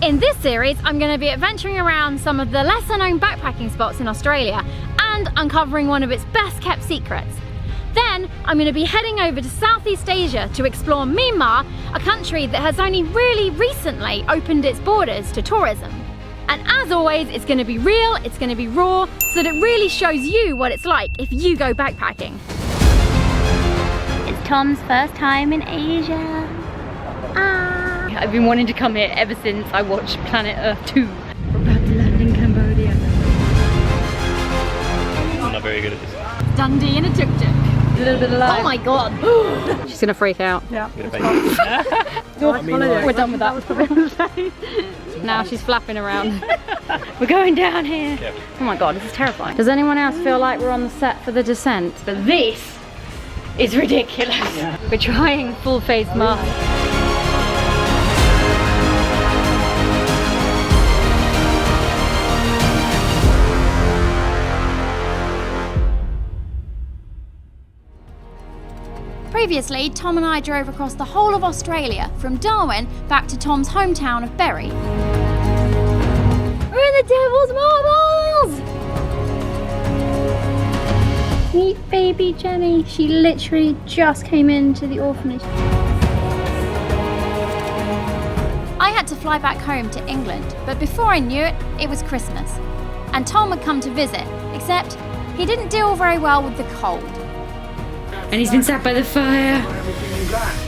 In this series, I'm going to be adventuring around some of the lesser known backpacking spots in Australia and uncovering one of its best kept secrets. Then I'm going to be heading over to Southeast Asia to explore Myanmar, a country that has only really recently opened its borders to tourism. And as always, it's going to be real, it's going to be raw, so that it really shows you what it's like if you go backpacking. It's Tom's first time in Asia. I've been wanting to come here ever since I watched Planet Earth 2. We're about to land in Cambodia. I'm not very good at this. Dundee in a tuk-tuk. A little bit alive. Oh my god. She's gonna freak out. Yeah. We're done with that. Now she's flapping around. We're going down here. Yeah. Oh my god, this is terrifying. Does anyone else feel like we're on the set for the descent? But this is ridiculous. Yeah. We're trying full face mask. Previously, Tom and I drove across the whole of Australia, from Darwin back to Tom's hometown of Berry. We're in the Devil's Marbles! Meet baby Jenny. She literally just came into the orphanage. I had to fly back home to England, but before I knew it, it was Christmas. And Tom had come to visit, except he didn't deal very well with the cold. And he's been sat by the fire.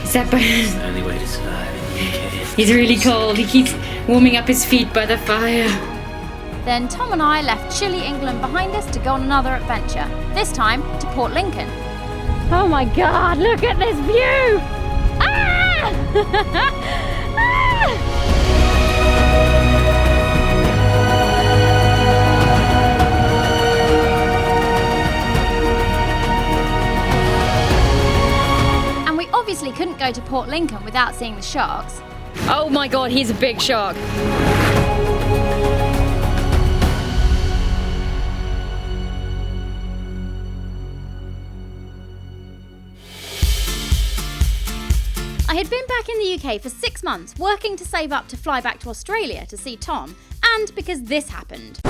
He's sat by... It's the only way to survive in the UK. He's really cold. He keeps warming up his feet by the fire. Then Tom and I left chilly England behind us to go on another adventure, this time to Port Lincoln. Oh my god, look at this view! Ah! Ah! Obviously couldn't go to Port Lincoln without seeing the sharks. Oh my god, he's a big shark. I had been back in the UK for 6 months, working to save up to fly back to Australia to see Tom, and because this happened.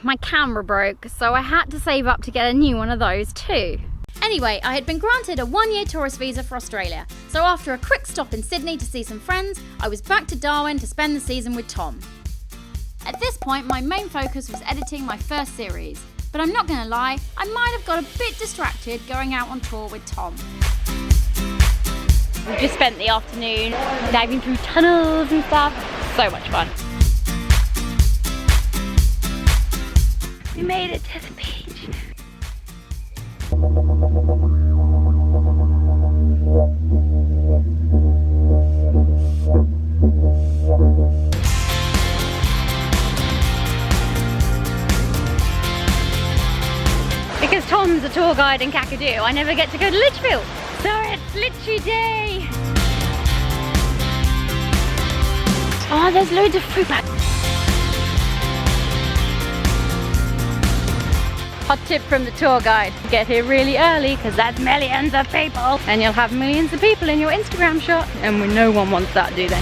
My camera broke, so I had to save up to get a new one of those too. Anyway, I had been granted a 1-year tourist visa for Australia, so after a quick stop in Sydney to see some friends, I was back to Darwin to spend the season with Tom. At this point, my main focus was editing my first series, but I'm not gonna lie, I might have got a bit distracted going out on tour with Tom. We just spent the afternoon diving through tunnels and stuff. So much fun. We made it to the beach. Because Tom's a tour guide in Kakadu, I never get to go to Litchfield. So it's Litchi Day. Oh, there's loads of fruit back. Hot tip from the tour guide, get here really early because that's millions of people and you'll have millions of people in your Instagram shot, and no one wants that, do they?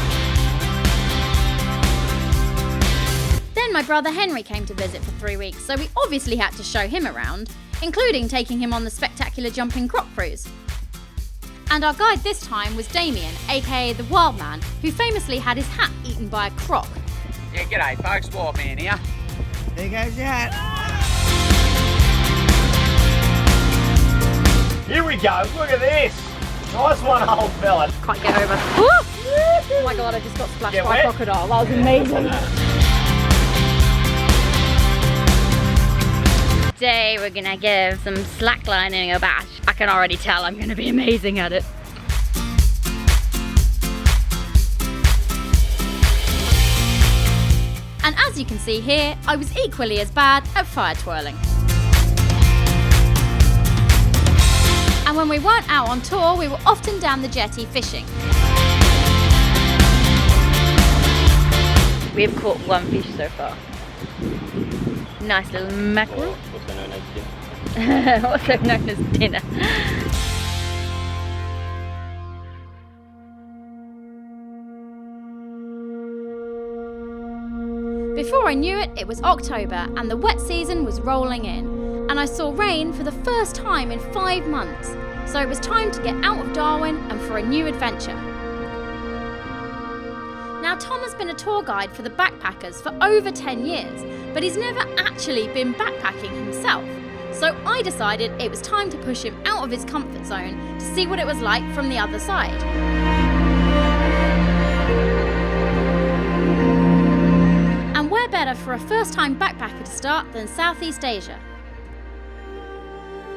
Then my brother Henry came to visit for 3 weeks, so we obviously had to show him around, including taking him on the spectacular jumping croc cruise. And our guide this time was Damien, aka the Wild Man, who famously had his hat eaten by a croc. Yeah, g'day folks, Wild Man here. There goes your hat. Here we go, look at this! Nice one, old fella. Can't get over. Oh my god, I just got splashed by a crocodile. That was amazing. Today we're gonna give some slacklining a bash. I can already tell I'm gonna be amazing at it. And as you can see here, I was equally as bad at fire twirling. And when we weren't out on tour, we were often down the jetty fishing. We have caught one fish so far. Nice little mackerel. Also known as dinner. Also known as dinner. Before I knew it, it was October and the wet season was rolling in, and I saw rain for the first time in 5 months. So it was time to get out of Darwin and for a new adventure. Now Tom has been a tour guide for the backpackers for over 10 years, but he's never actually been backpacking himself. So I decided it was time to push him out of his comfort zone to see what it was like from the other side. And where better for a first-time backpacker to start than Southeast Asia?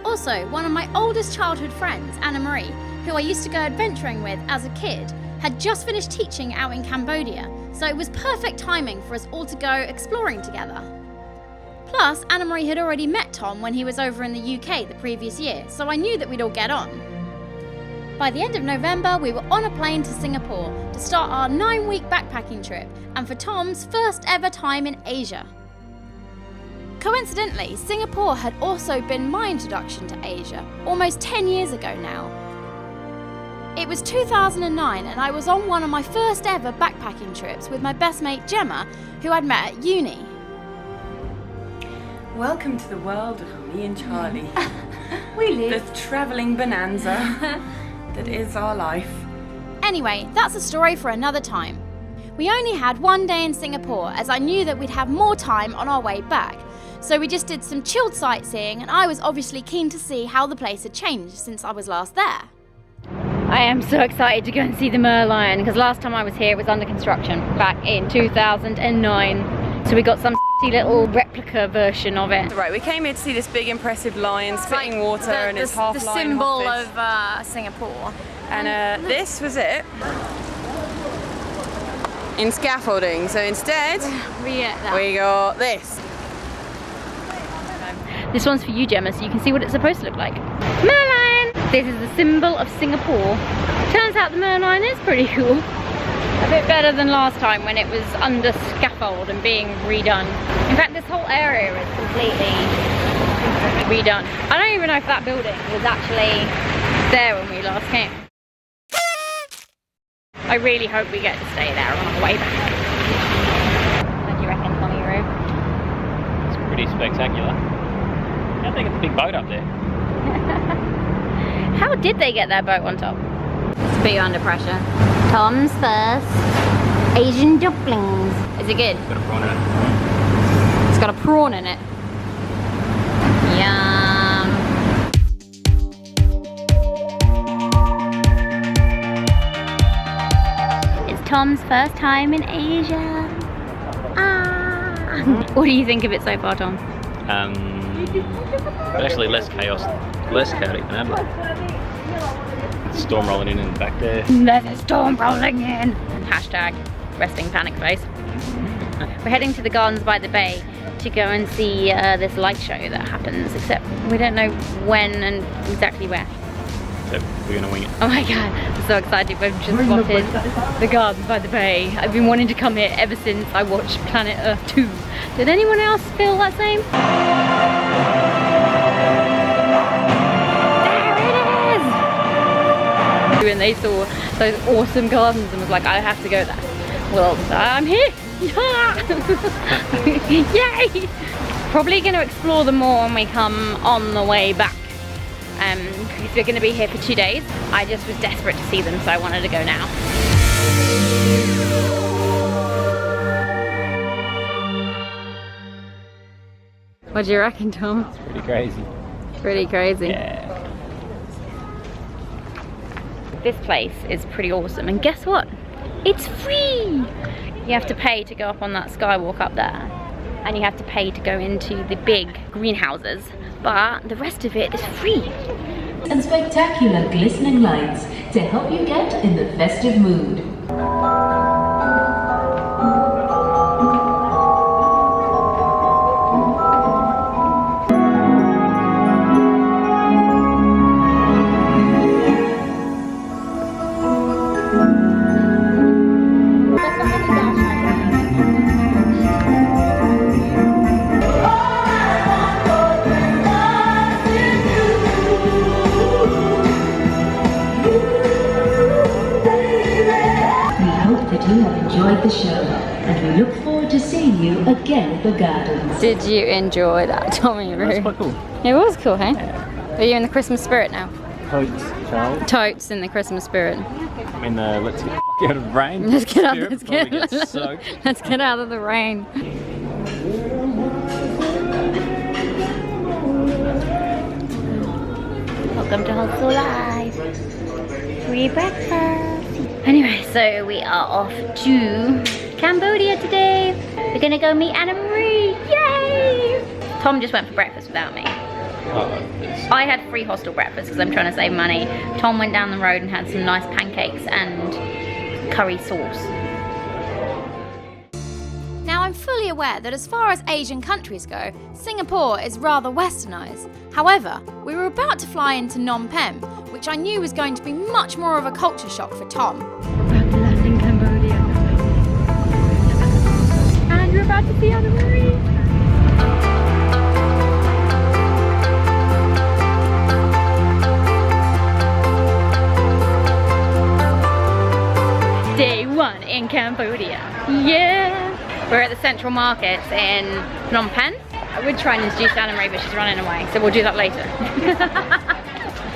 Also, one of my oldest childhood friends, Anna Marie, who I used to go adventuring with as a kid, had just finished teaching out in Cambodia, so it was perfect timing for us all to go exploring together. Plus, Anna Marie had already met Tom when he was over in the UK the previous year, so I knew that we'd all get on. By the end of November, we were on a plane to Singapore to start our 9-week backpacking trip, and for Tom's first ever time in Asia. Coincidentally, Singapore had also been my introduction to Asia, almost 10 years ago now. It was 2009 and I was on one of my first ever backpacking trips with my best mate Gemma, who I'd met at uni. Welcome to the world of me and Charlie. We live. The travelling bonanza that is our life. Anyway, that's a story for another time. We only had 1 day in Singapore as I knew that we'd have more time on our way back. So we just did some chilled sightseeing and I was obviously keen to see how the place had changed since I was last there. I am so excited to go and see the Merlion because last time I was here it was under construction back in 2009. So we got some little replica version of it. Right, we came here to see this big impressive lion spitting water and his half the lion symbol half of Singapore. And this was it. In scaffolding, so instead we got this. This one's for you, Gemma, so you can see what it's supposed to look like. Merlion! This is the symbol of Singapore. Turns out the Merlion is pretty cool. A bit better than last time when it was under scaffold and being redone. In fact, this whole area is completely redone. I don't even know if that building was actually there when we last came. I really hope we get to stay there on our way back. What do you reckon, Tommy Roo? It's pretty spectacular. I think it's a big boat up there. How did they get their boat on top? It's a bit under pressure. Tom's first Asian dumplings. Is it good? It's got a prawn in it. It's got a prawn in it. Yum. It's Tom's first time in Asia. Ah. What do you think of it so far, Tom? Actually less chaotic than Adelaide. Storm rolling in the back there. There's a storm rolling in. Hashtag resting panic face. We're heading to the gardens by the bay to go and see this light show that happens, except we don't know when and exactly where. So we're gonna wing it. Oh my god, I'm so excited. We've just spotted the gardens by the bay. I've been wanting to come here ever since I watched Planet Earth 2. Did anyone else feel that same? And they saw those awesome gardens and was like, I have to go there. Well, I'm here. Yay! Probably going to explore them more when we come on the way back. Because we're going to be here for 2 days. I just was desperate to see them, so I wanted to go now. What do you reckon, Tom? It's pretty crazy. Pretty crazy. Yeah. This place is pretty awesome, and guess what? It's free! You have to pay to go up on that skywalk up there, and you have to pay to go into the big greenhouses, but the rest of it is free. And spectacular glistening lights to help you get in the festive mood. You have enjoyed the show, and we look forward forward to seeing you again at the gardens. Did you enjoy that, Tommy? That's quite cool. It was cool, hey? Are you in the Christmas spirit now? Totes, Charles. Totes in the Christmas spirit. I mean, let's get the fuck out of the rain. Let's get out. Spirit Let's before get. we get soaked. Let's get out of the rain. Welcome to Hostel Live. Free breakfast. Anyway, so we are off to Cambodia today. We're gonna go meet Anna Marie. Yay! Tom just went for breakfast without me. I had free hostel breakfast because I'm trying to save money. Tom went down the road and had some nice pancakes and curry sauce. Now, I'm fully aware that as far as Asian countries go, Singapore is rather westernised. However, we were about to fly into Phnom Penh, which I knew was going to be much more of a culture shock for Tom. We're about to land in Cambodia. And we're about to see Anna Marie. Day 1 in Cambodia. Yeah! We're at the central markets in Phnom Penh. I would try and introduce Anna Marie, but she's running away, so we'll do that later.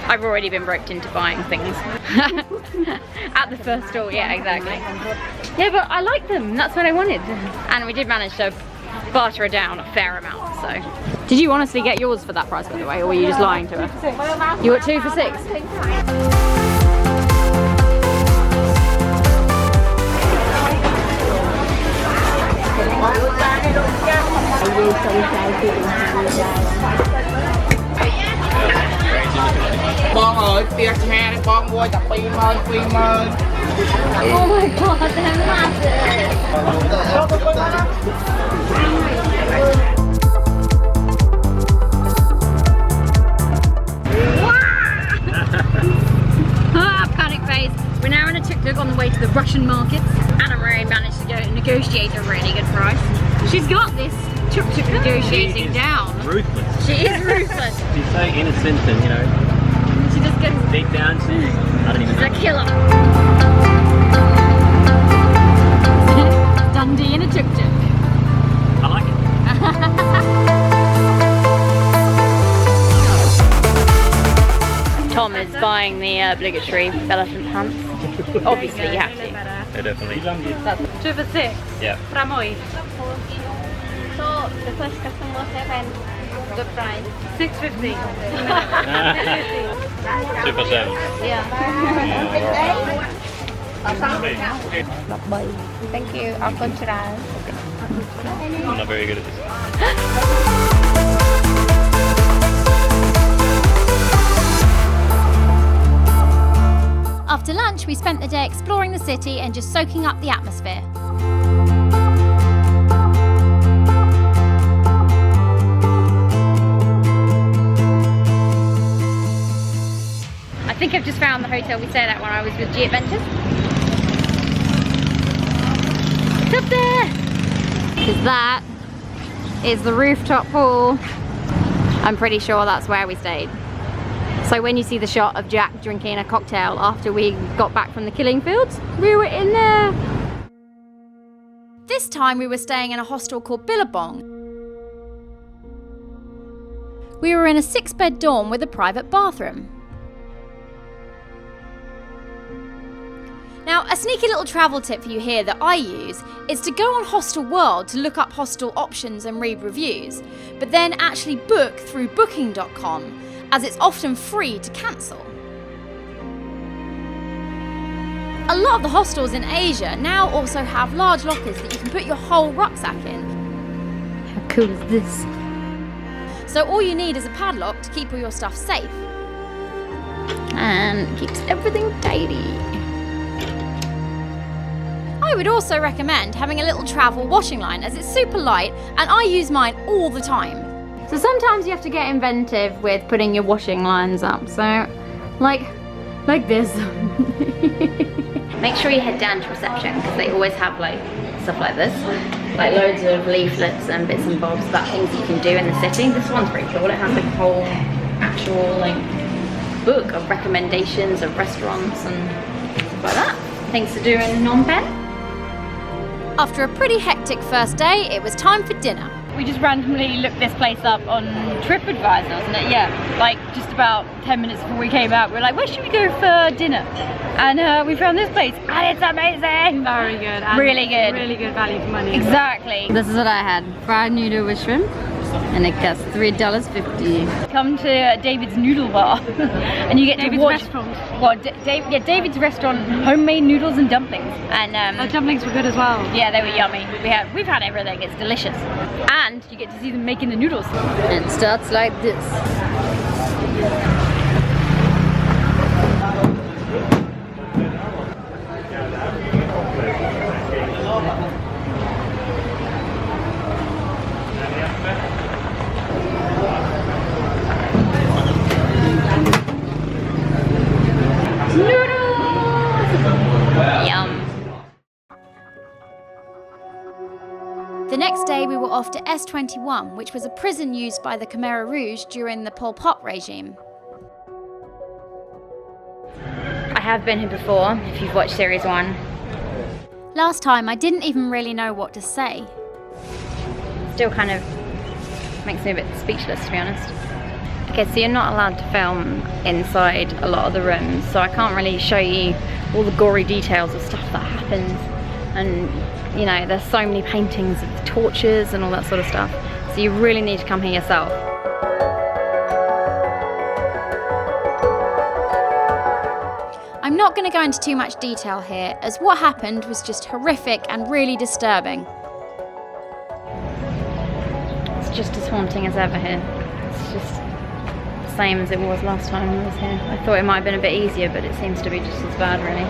I've already been roped into buying things. At the first store, yeah, exactly. Yeah, but I like them, that's what I wanted. And we did manage to barter her down a fair amount, so. Did you honestly get yours for that price, by the way, or were you just lying to her? You got 2 for 6? Bong ơi, tiệc hè này bong mua tập 20,000. Oh my god, they're massive! Panic phase. We're now in a tuk-tuk on the way to the Russian markets. Anna Marie managed to negotiate a really good price. She's got this tuk-tuk negotiating down. Ruthless. She is ruthless. She's so innocent and, you know, She just goes, deep down she's, I don't even she's a know. killer. Dundee in a tuk-tuk. I like it. Tom is buying the obligatory elephant pants. Obviously, you have to. Yeah, definitely. 2 for 6. Yeah. So the first customer 7. Good price. 650. 2 for 7. Yeah. Thank you. I'll go try. I'm not very good at this. After lunch, we spent the day exploring the city and just soaking up the atmosphere. I think I've just found the hotel we stayed at when I was with G Adventures. It's up there! Because that is the rooftop pool. I'm pretty sure that's where we stayed. So when you see the shot of Jack drinking a cocktail after we got back from the killing fields, we were in there. This time we were staying in a hostel called Billabong. We were in a 6-bed dorm with a private bathroom. Now, a sneaky little travel tip for you here that I use is to go on Hostel World to look up hostel options and read reviews, but then actually book through booking.com, as it's often free to cancel. A lot of the hostels in Asia now also have large lockers that you can put your whole rucksack in. How cool is this? So all you need is a padlock to keep all your stuff safe. And keeps everything tidy. I would also recommend having a little travel washing line, as it's super light and I use mine all the time. So sometimes you have to get inventive with putting your washing lines up. So, like this. Make sure you head down to reception because they always have like stuff like this, like loads of leaflets and bits and bobs about things you can do in the city. This one's pretty cool. It has like a whole actual like book of recommendations of restaurants and stuff like that. Things to do in Phnom Penh. After a pretty hectic first day, it was time for dinner. We just randomly looked this place up on TripAdvisor, wasn't it? Yeah, like just about 10 minutes before we came out, we were like, where should we go for dinner? And we found this place, and it's amazing! Very good. Really good. Really good value for money. Exactly. This is what I had, fried noodle with shrimp, and it costs $3.50. Come to David's Noodle Bar, and you get David's to watch restaurant. What, David's restaurant, homemade noodles and dumplings. And The dumplings were good as well. yeah, they were yummy. We've had everything, it's delicious. And you get to see them making the noodles. And it starts like this. Yum. The next day we were off to S21, which was a prison used by the Khmer Rouge during the Pol Pot regime. I have been here before, if you've watched series 1. Last time I didn't even really know what to say. Still kind of makes me a bit speechless, to be honest. Okay, so you're not allowed to film inside a lot of the rooms, so I can't really show you all the gory details of stuff that happens. And, you know, there's so many paintings of tortures and all that sort of stuff. So you really need to come here yourself. I'm not going to go into too much detail here, as what happened was just horrific and really disturbing. It's just as haunting as ever here. It's just the same as it was last time I was here. I thought it might have been a bit easier, but it seems to be just as bad, really.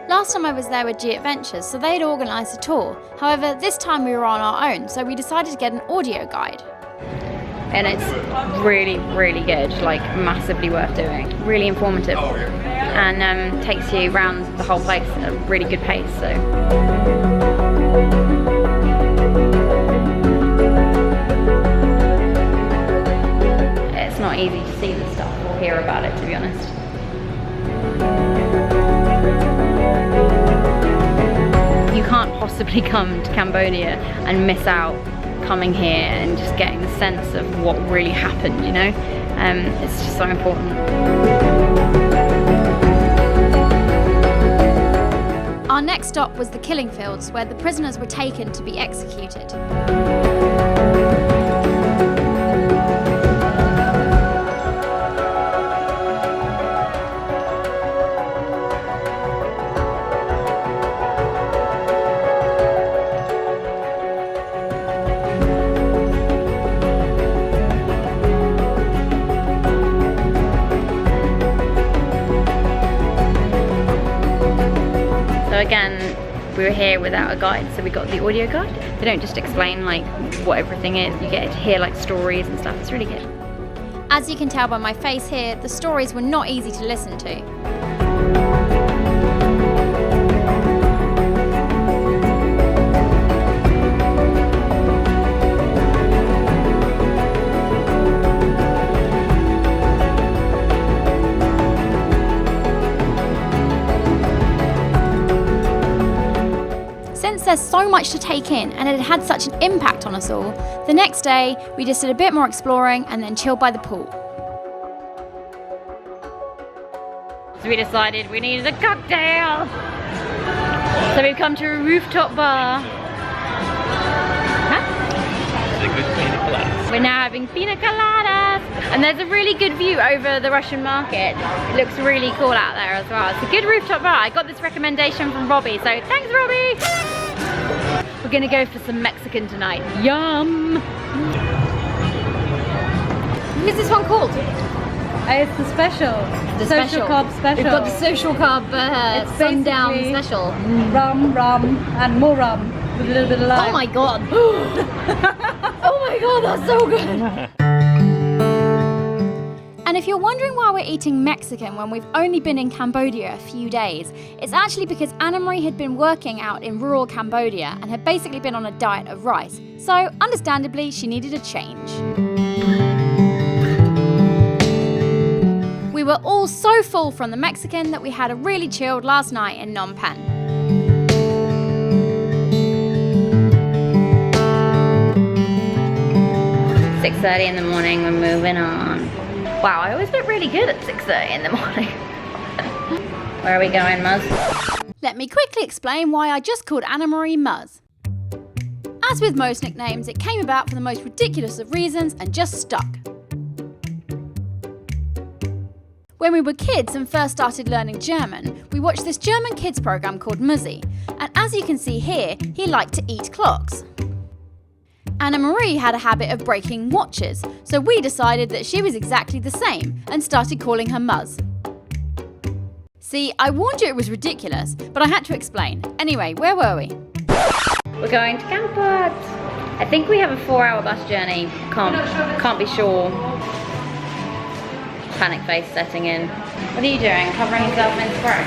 Last time I was there with G Adventures, so they'd organised a tour. However, this time we were on our own, so we decided to get an audio guide. And it's really, really good, like massively worth doing. Really informative. And takes you around the whole place at a really good pace, so. It's not easy to see this stuff or hear about it, to be honest. You can't possibly come to Cambodia and miss out coming here and just getting the sense of what really happened, you know? It's just so important. Our next stop was the killing fields, where the prisoners were taken to be executed. So again, we were here without a guide, so we got the audio guide. They don't just explain like what everything is, you get to hear like stories and stuff. It's really good. As you can tell by my face here, the stories were not easy to listen to. Since there's so much to take in and it had such an impact on us all, the next day we just did a bit more exploring and then chilled by the pool. So we decided we needed a cocktail. So we've come to a rooftop bar. We're now having pina coladas. And there's a really good view over the Russian market. It looks really cool out there as well. It's a good rooftop bar. I got this recommendation from Robbie, so thanks Robbie! We're gonna go for some Mexican tonight. Yum! What's this one called? It's the special. The social carb special. We've got the social carb It's sundown basically special. Rum, and more rum with a little bit of lime. Oh my god! Oh my god, that's so good! And if you're wondering why we're eating Mexican when we've only been in Cambodia a few days, it's actually because Anna Marie had been working out in rural Cambodia and had basically been on a diet of rice. So, understandably, she needed a change. We were all so full from the Mexican that we had a really chilled last night in Phnom Penh. 6:30 in the morning, we're moving on. Wow, I always look really good at 6:30 in the morning. Where are we going, Muzz? Let me quickly explain why I just called Anna Marie Muzz. As with most nicknames, it came about for the most ridiculous of reasons and just stuck. When we were kids and first started learning German, we watched this German kids program called Muzzy, and as you can see here, he liked to eat clocks. Anna Marie had a habit of breaking watches, so we decided that she was exactly the same and started calling her Muzz. See, I warned you it was ridiculous, but I had to explain. Anyway, where were we? We're going to Cambodia. I think we have a 4-hour bus journey. Can't be sure. Panic face setting in. What are you doing? Covering yourself in spray?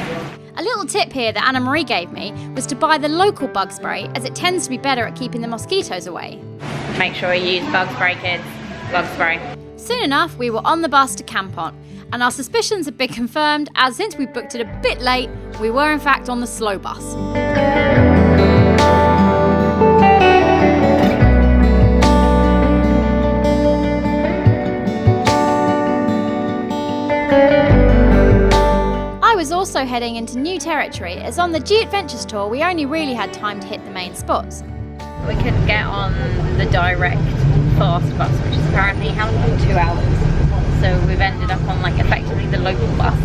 A little tip here that Anna Marie gave me was to buy the local bug spray, as it tends to be better at keeping the mosquitoes away. Make sure you use bug spray, kids. Bug spray. Soon enough, we were on the bus to Kampot, and our suspicions had been confirmed, as since we booked it a bit late, we were in fact on the slow bus. I was also heading into new territory, as on the G Adventures tour we only really had time to hit the main spots. We couldn't get on the direct fast bus, which is apparently how long? 2 hours. So we've ended up on like effectively the local bus,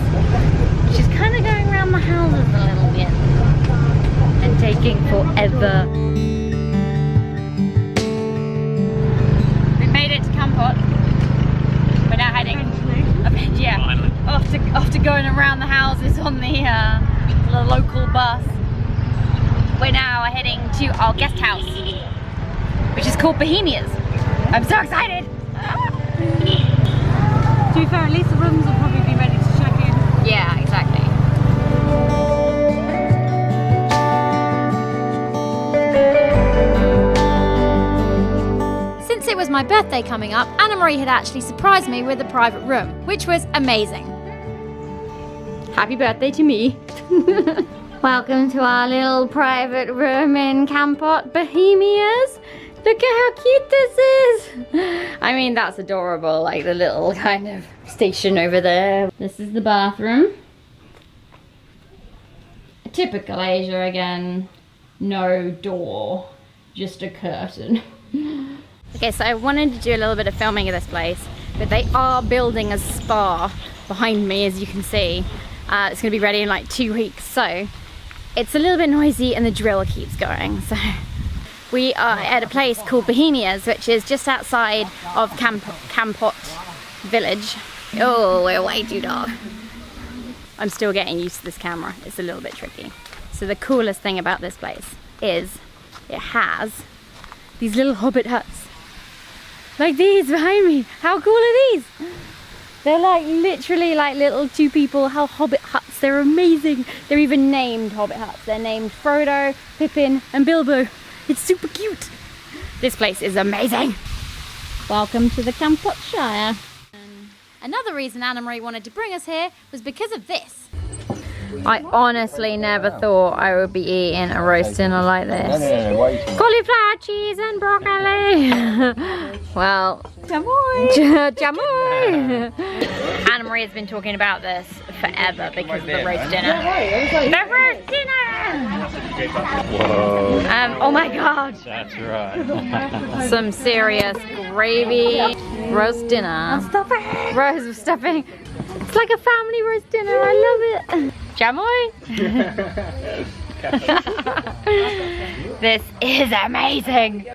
which is kind of going around the houses a little bit and taking forever. We made it to Kampot. We're now heading after going around the houses on the local bus. We're now heading to our guest house, which is called Bohemia's. I'm so excited! To be fair, at least the rooms will probably be ready to check in. Yeah, exactly. Since it was my birthday coming up, Anna Marie had actually surprised me with a private room, which was amazing. Happy birthday to me. Welcome to our little private room in Kampot, Bohemia's. Look at how cute this is. I mean, that's adorable, like the little kind of station over there. This is the bathroom. Typical Asia again. No door, just a curtain. Okay, so I wanted to do a little bit of filming of this place, but they are building a spa behind me, as you can see. It's going to be ready in like 2 weeks, so it's a little bit noisy and the drill keeps going. So we are at a place called Bohemia's, which is just outside of Kampot village. Oh, we're way too dark. I'm still getting used to this camera. It's a little bit tricky. So the coolest thing about this place is it has these little hobbit huts. Like these behind me. How cool are these? They're like literally like little 2 people hobbit huts. They're amazing. They're even named hobbit huts. They're named Frodo, Pippin and Bilbo. It's super cute. This place is amazing. Welcome to the Kampot Shire. Another reason Anna Marie wanted to bring us here was because of this. I honestly never thought I would be eating a roast dinner like this. Cauliflower, cheese and broccoli. Well, jamoy. Jamoy. Anna Marie has been talking about this forever because of the roast dinner. The roast dinner! Whoa. Oh my god. That's right. Some serious gravy roast dinner. Stuffing! Roast stuffing. It's like a family roast dinner. I love it. Jamoy. This is amazing.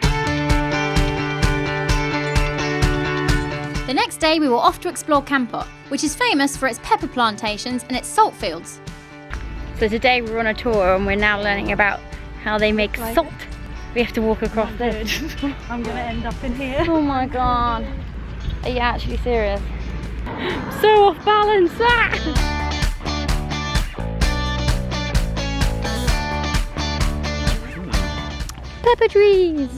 The next day we were off to explore Kampot, which is famous for its pepper plantations and its salt fields. So today we're on a tour and we're now learning about how they make salt. We have to walk across this. I'm gonna end up in here. Oh my god. Are you actually serious? So off balance. Ah! Pepper trees!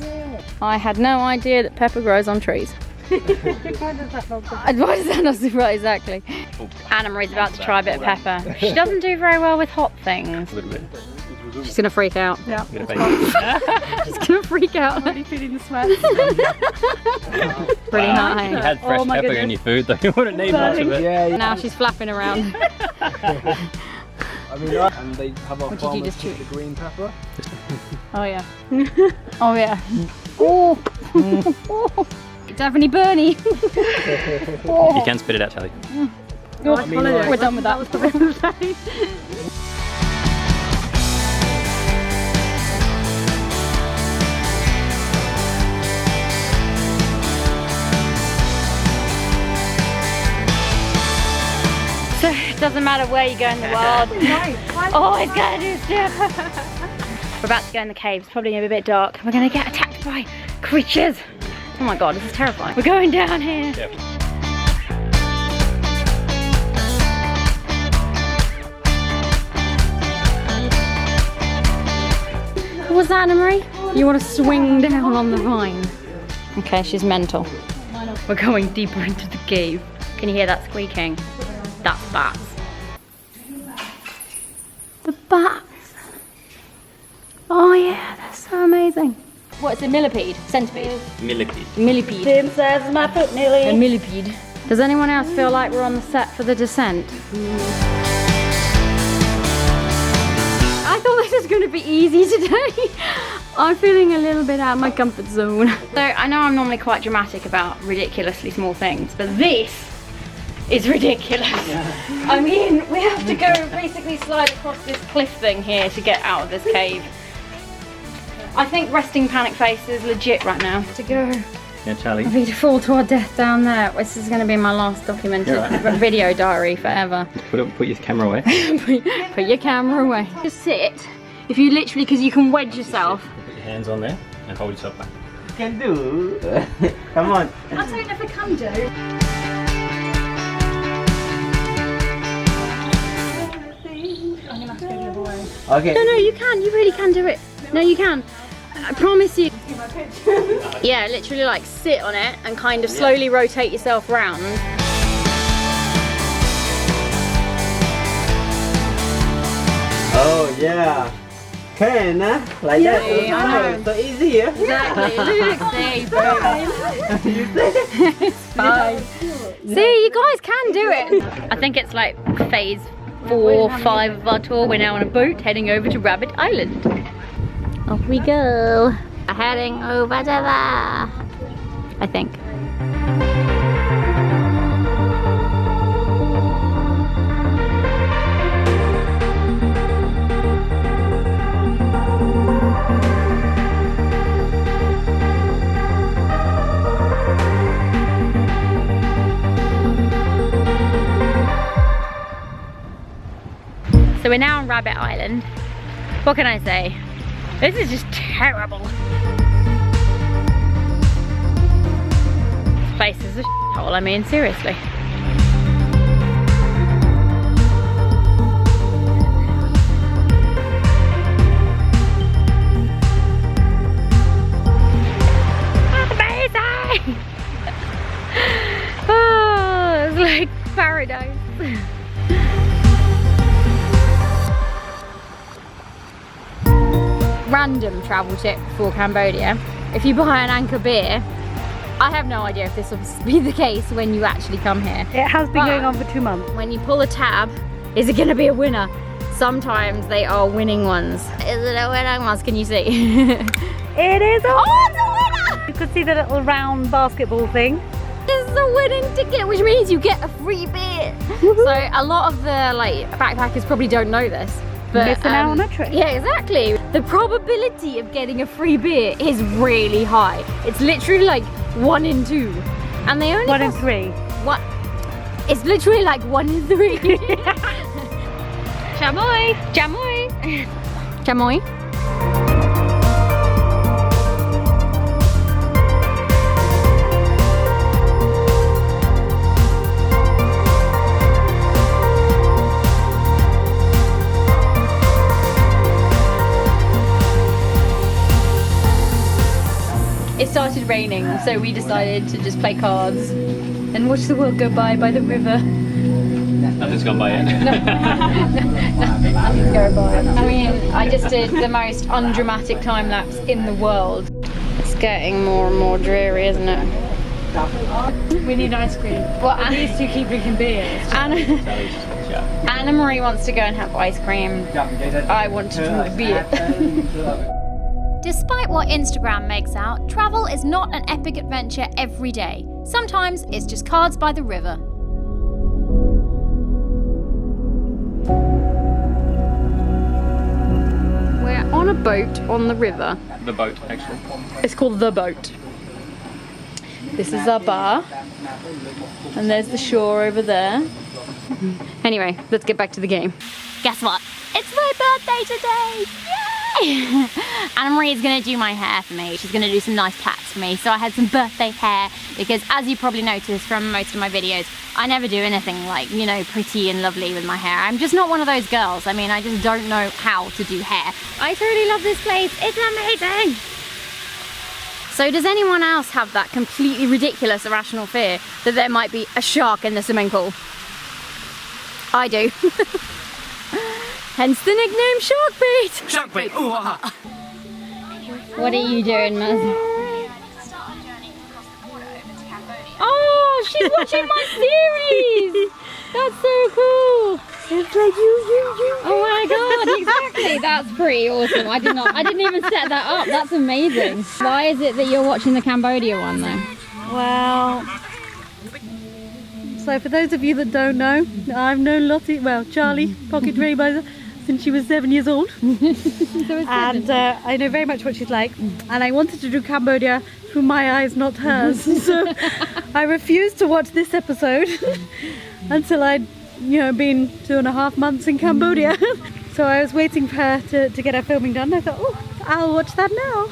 I had no idea that pepper grows on trees. Why does that not go? Why does that not surprise? Exactly. Anna Marie's about to try a bit of pepper. She doesn't do very well with hot things. A little bit. She's gonna freak out. Yeah. Get a face. She's gonna freak out. I'm already feeling the sweat. Pretty high. If you had fresh Oh my pepper in your food, though, you wouldn't need much of it. Yeah. Now she's flapping around. I mean, and they have our What did you farmers just pick choose? the green pepper. Oh yeah. Oh yeah. Oh. Definitely Bernie. You can spit it out, Charlie. We're done with that. So it doesn't matter where you go in the world. Always gotta do stuff. We're about to go in the caves, probably gonna be a bit dark. We're gonna get attacked by creatures. Oh my god, this is terrifying. We're going down here. Yep. What's that, Anna Marie? You want to swing down on the vine? Okay, she's mental. We're going deeper into the cave. Can you hear that squeaking? That's bats. The bats. Oh yeah, that's so amazing. What's a millipede? Centipede? Millipede. Millipede. Tim says my foot nearly. A millipede. Does anyone else feel like we're on the set for the descent? I thought this was going to be easy today. I'm feeling a little bit out of my comfort zone. So I know I'm normally quite dramatic about ridiculously small things, but this is ridiculous. I mean, we have to go basically slide across this cliff thing here to get out of this cave. I think resting panic face is legit right now. To go. Yeah, Charlie. We fall to our death down there. This is going to be my last documented video diary forever. Put your camera away. Put your camera away. Just sit. If you literally, because you can wedge yourself. Put your hands on there and hold yourself back. Can do. Come on. I don't know if I can do. Okay. No, you can. You really can do it. No, you can. I promise you. Yeah, literally like sit on it and kind of slowly rotate yourself round. Oh yeah. Can like that. Yeah, I know. So easy, yeah. Exactly. It's fine. See, you guys can do it. I think it's like phase 4 or 5 of our tour. We're now on a boat heading over to Rabbit Island. Off we go. Heading over to there, I think. So we're now on Rabbit Island. What can I say? This is just terrible. This place is a shithole, I mean, seriously. Amazing! Oh, it's like paradise. Random travel tip for Cambodia. If you buy an Anchor beer, I have no idea if this will be the case when you actually come here. It has been going on for 2 months. When you pull a tab, is it going to be a winner? Sometimes they are winning ones. Is it a winning ones? Can you see? It is a it's a winner! You could see the little round basketball thing. It's a winning ticket, which means you get a free beer. So a lot of the backpackers probably don't know this. But, missing out on a trick. Yeah, exactly. The probability of getting a free beer is really high. It's literally like 1 in 2. And they only 1 in 3. What? It's literally like 1 in 3. Chamoy! Chamoy! Chamoy? It started raining, so we decided to just play cards and watch the world go by the river. Nothing's gone by yet. Nothing's going by. I mean, I just did the most undramatic time lapse in the world. It's getting more and more dreary, isn't it? We need ice cream. Well, these two keep drinking beer. Anna Marie wants to go and have ice cream. I want to drink beer. Despite what Instagram makes out, travel is not an epic adventure every day. Sometimes it's just cards by the river. We're on a boat on the river. The boat, actually. It's called The Boat. This is our bar. And there's the shore over there. Anyway, let's get back to the game. Guess what? It's my birthday today! Yay! Anna Marie is gonna do my hair for me. She's gonna do some nice plaits for me. So I had some birthday hair because, as you probably noticed from most of my videos, I never do anything like, you know, pretty and lovely with my hair. I'm just not one of those girls. I mean, I just don't know how to do hair. I totally love this place. It's amazing! So does anyone else have that completely ridiculous irrational fear that there might be a shark in the swimming pool? I do. Hence the nickname Sharkbait! Sharkbait! Ooh, aha. What are you doing, Maz? Oh, she's watching my series! That's so cool! It's like you. Oh my god, exactly! That's pretty awesome. I didn't even set that up. That's amazing. Why is it that you're watching the Cambodia one though? Well, so for those of you that don't know, I've known Lottie, well, Charlie, Pocket Trailblazer, since she was 7 years old. And I know very much what she's like. And I wanted to do Cambodia through my eyes, not hers. So I refused to watch this episode until I'd, you know, been 2.5 months in Cambodia. So I was waiting for her to get her filming done. I thought, oh, I'll watch that now.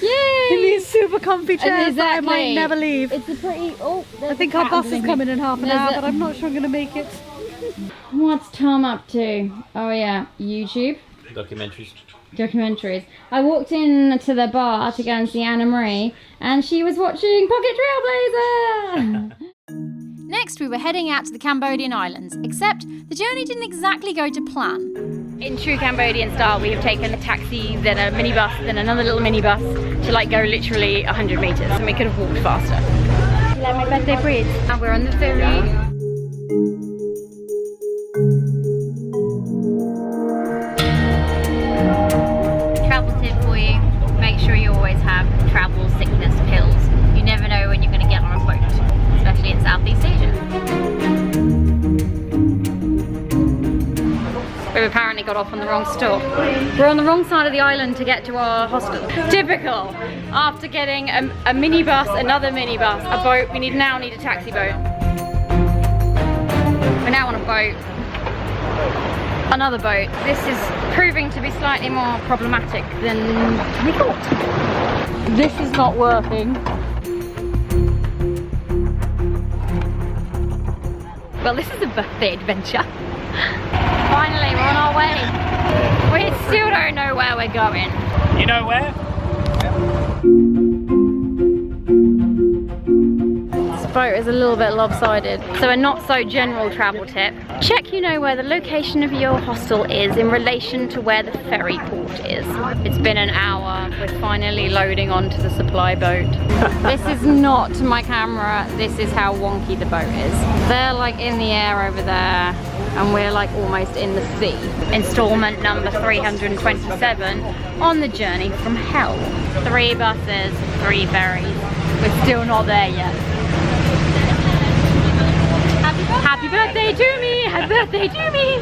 Yay! In these super comfy chairs Exactly. that I might never leave. It's a pretty, oh, I think our bus is coming in half an hour, but I'm not sure I'm going to make it. What's Tom up to? Oh yeah, YouTube. Documentaries. I walked in to the bar to go and see Anna Marie, and she was watching Pocket Trailblazer! Next, we were heading out to the Cambodian islands, except the journey didn't exactly go to plan. In true Cambodian style, we have taken a taxi, then a minibus, then another little minibus to like go literally 100 meters, and we could have walked faster. Like my birthday braids. And we're on the ferry. Travel tip for you, make sure you always have travel sickness pills. You never know when you're going to get on a boat, especially in Southeast Asia. We've apparently got off on the wrong stop. We're on the wrong side of the island to get to our hostel. Typical. After getting a minibus, another minibus, a boat, we now need a taxi boat. We're now on a boat. Another boat. This is proving to be slightly more problematic than we thought. This is not working. Well, this is a birthday adventure. Finally, we're on our way. We still don't know where we're going. You know where? This boat is a little bit lopsided. So a not so general travel tip. Check you know where the location of your hostel is in relation to where the ferry port is. It's been an hour. We're finally loading onto the supply boat. This is not my camera. This is how wonky the boat is. They're like in the air over there, and we're like almost in the sea. Installment number 327 on the journey from hell. 3 buses, 3 ferries. We're still not there yet. Happy birthday to me! Happy birthday to me!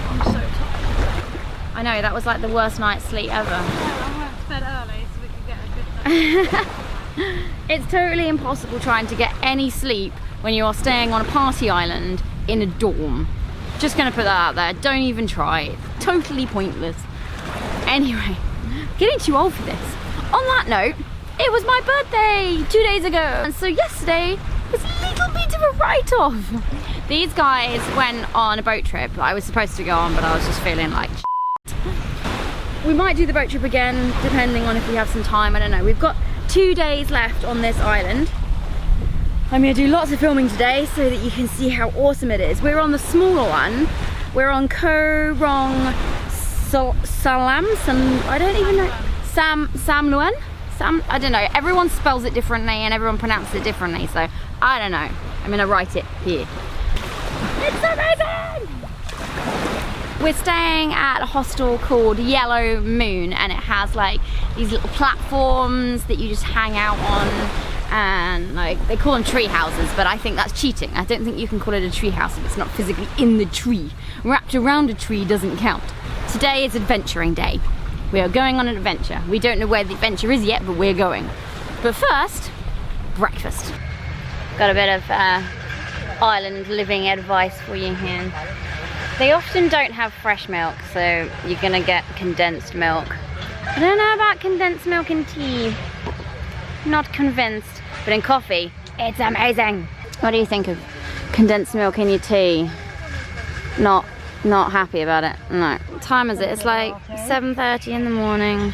I'm so tired. I know, that was like the worst night's sleep ever. I went to bed early so we could get a good night. It's totally impossible trying to get any sleep when you are staying on a party island in a dorm. Just gonna put that out there, don't even try. It's totally pointless. Anyway, getting too old for this. On that note, it was my birthday 2 days ago, and so yesterday was a little bit of a write-off. These guys went on a boat trip that I was supposed to go on, but I was just feeling like shit. We might do the boat trip again, depending on if we have some time, I don't know. We've got 2 days left on this island. I'm gonna do lots of filming today so that you can see how awesome it is. We're on the smaller one. We're on Koh Rong Salam, I don't even know. Sam Luan? I don't know. Everyone spells it differently and everyone pronounces it differently, so I don't know. I'm gonna write it here. It's amazing! We're staying at a hostel called Yellow Moon, and it has like these little platforms that you just hang out on, and like they call them tree houses, but I think that's cheating. I don't think you can call it a tree house if it's not physically in the tree. Wrapped around a tree doesn't count. Today is adventuring day. We are going on an adventure. We don't know where the adventure is yet, but we're going. But first, breakfast. Got a bit of island living advice for you here. They often don't have fresh milk, so you're gonna get condensed milk. I don't know about condensed milk in tea. Not convinced, but in coffee, it's amazing. What do you think of condensed milk in your tea? Not happy about it, no. What time is it? It's like 7:30 in the morning.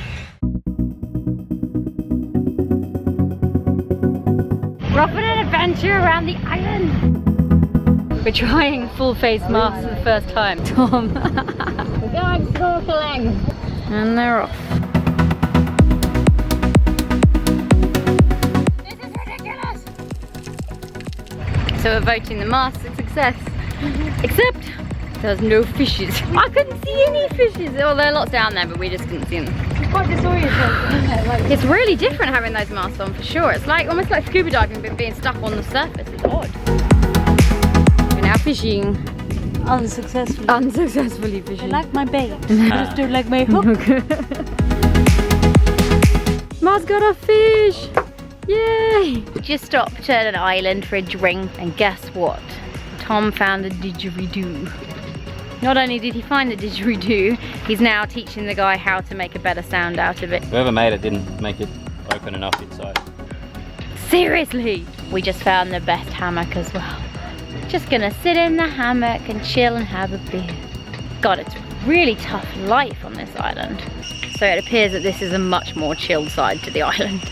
We're off on an adventure around the island. We're trying full face masks for the first time. Tom. We're going snorkeling. And they're off. This is ridiculous! So we're voting the masks a success. Except there's no fishes. I couldn't see any fishes. Well, there are lots down there, but we just couldn't see them. It's quite disorientating, isn't it? Like, it's really different having those masks on for sure. It's like almost like scuba diving but being stuck on the surface. It's odd. We're now fishing. Unsuccessfully. Unsuccessfully fishing. I like my bait. I just don't like my hook. Ma's got a fish! Yay! We just stopped at an island for a drink, and guess what? Tom found a didgeridoo. Not only did he find the didgeridoo, he's now teaching the guy how to make a better sound out of it. Whoever made it didn't make it open enough inside. Seriously! We just found the best hammock as well. Just gonna sit in the hammock and chill and have a beer. God, it's really tough life on this island. So it appears that this is a much more chilled side to the island.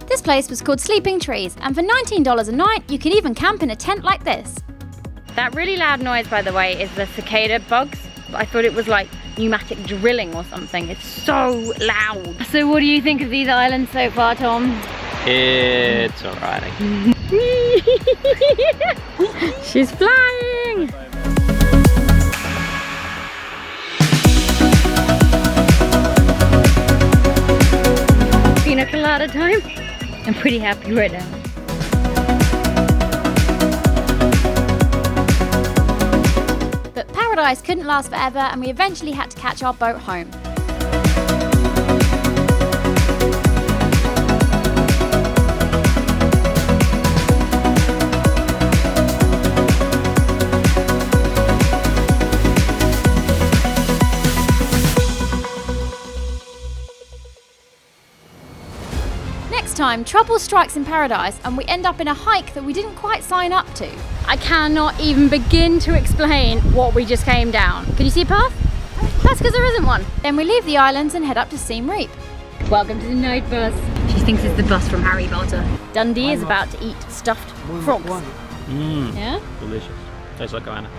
This place was called Sleeping Trees, and for $19 a night, you could even camp in a tent like this. That really loud noise, by the way, is the cicada bugs. I thought it was like pneumatic drilling or something. It's so loud. So what do you think of these islands so far, Tom? It's alright. She's flying! Pina colada time. I'm pretty happy right now. But paradise couldn't last forever, and we eventually had to catch our boat home. Next time, trouble strikes in paradise and we end up in a hike that we didn't quite sign up to. I cannot even begin to explain what we just came down. Can you see a path? That's because there isn't one. Then we leave the islands and head up to Siem Reap. Welcome to the night bus. She thinks it's the bus from Harry Potter. Dundee is about to eat stuffed frogs. Mmm. Yeah? Delicious. Tastes like Anna.